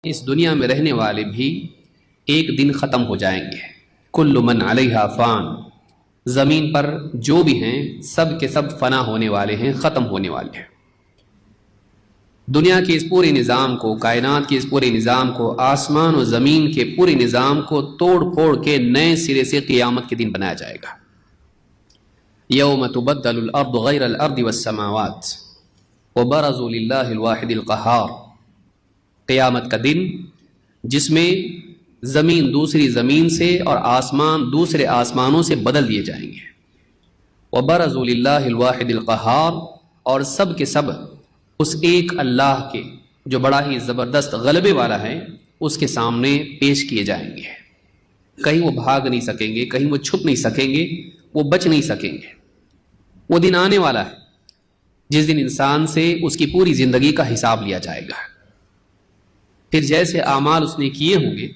اس دنیا میں رہنے والے بھی ایک دن ختم ہو جائیں گے۔ کل من علیہا فان، زمین پر جو بھی ہیں سب کے سب فنا ہونے والے ہیں، ختم ہونے والے ہیں۔ دنیا کے اس پورے نظام کو، کائنات کے اس پورے نظام کو، آسمان و زمین کے پورے نظام کو توڑ پھوڑ کے نئے سرے سے قیامت کے دن بنایا جائے گا۔ یوم تبدل الارض غیر الارض والسماوات وبرزوا للہ الواحد القہار، قیامت کا دن جس میں زمین دوسری زمین سے اور آسمان دوسرے آسمانوں سے بدل دیے جائیں گے۔ وبرزوا للہ الواحد القہار، اور سب کے سب اس ایک اللہ کے جو بڑا ہی زبردست غلبے والا ہے اس کے سامنے پیش کیے جائیں گے۔ کہیں وہ بھاگ نہیں سکیں گے، کہیں وہ چھپ نہیں سکیں گے، وہ بچ نہیں سکیں گے۔ وہ دن آنے والا ہے جس دن انسان سے اس کی پوری زندگی کا حساب لیا جائے گا۔ پھر جیسے اعمال اس نے کیے ہوں گے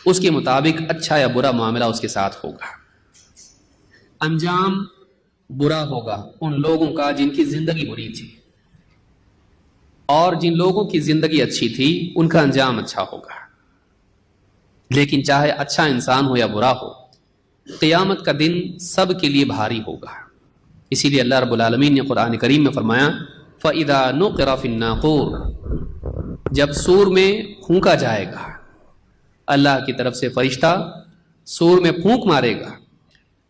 اس کے مطابق اچھا یا برا معاملہ اس کے ساتھ ہوگا۔ انجام برا ہوگا ان لوگوں کا جن کی زندگی بری تھی، اور جن لوگوں کی زندگی اچھی تھی ان کا انجام اچھا ہوگا۔ لیکن چاہے اچھا انسان ہو یا برا ہو، قیامت کا دن سب کے لیے بھاری ہوگا۔ اسی لیے اللہ رب العالمین نے قرآن کریم میں فرمایا فَإِذَا نُقِرَ فِي النَّاقُورِ، جب سور میں پھونکا جائے گا، اللہ کی طرف سے فرشتہ سور میں پھونک مارے گا،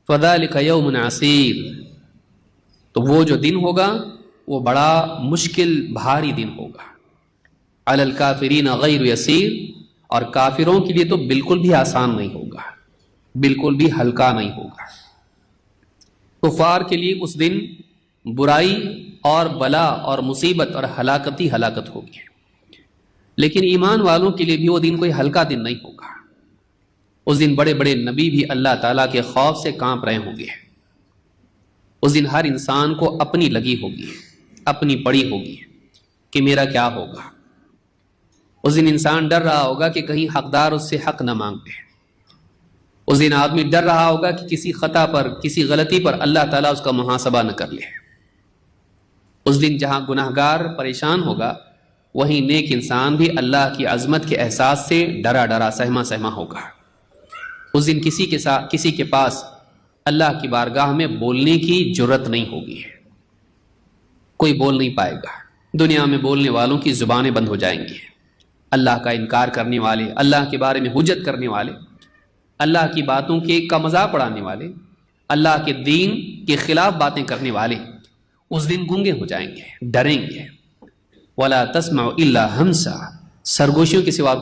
فَذَلِكَ يَوْمٌ عَسِيرٌ، تو وہ جو دن ہوگا وہ بڑا مشکل بھاری دن ہوگا۔ عَلَى الْكَافِرِينَ غَيْرُ يَسِيرٌ، اور کافروں کے لیے تو بالکل بھی آسان نہیں ہوگا، بالکل بھی ہلکا نہیں ہوگا۔ کفار کے لیے اس دن برائی اور بلا اور مصیبت اور ہلاکت ہوگی، لیکن ایمان والوں کے لیے بھی وہ دن کوئی ہلکا دن نہیں ہوگا۔ اس دن بڑے بڑے نبی بھی اللہ تعالیٰ کے خوف سے کانپ رہے ہوں گے۔ اس دن ہر انسان کو اپنی لگی ہوگی، اپنی پڑی ہوگی کہ میرا کیا ہوگا۔ اس دن انسان ڈر رہا ہوگا کہ کہیں حقدار اس سے حق نہ مانگ لے۔ اس دن آدمی ڈر رہا ہوگا کہ کسی خطا پر، کسی غلطی پر اللہ تعالیٰ اس کا محاسبہ نہ کر لے۔ اس دن جہاں گناہگار پریشان ہوگا وہیں نیک انسان بھی اللہ کی عظمت کے احساس سے ڈرا ڈرا سہما سہما ہوگا۔ اس دن کسی کے پاس اللہ کی بارگاہ میں بولنے کی جرت نہیں ہوگی، کوئی بول نہیں پائے گا۔ دنیا میں بولنے والوں کی زبانیں بند ہو جائیں گی۔ اللہ کا انکار کرنے والے، اللہ کے بارے میں حجت کرنے والے، اللہ کی باتوں کا مذاق اڑانے والے، اللہ کے دین کے خلاف باتیں کرنے والے اس دن گنگے ہو جائیں گے، ڈریں گے۔ وَلَا تَسْمَعُ إِلَّا ہَمْسًا، سرگوشیوں کے سوا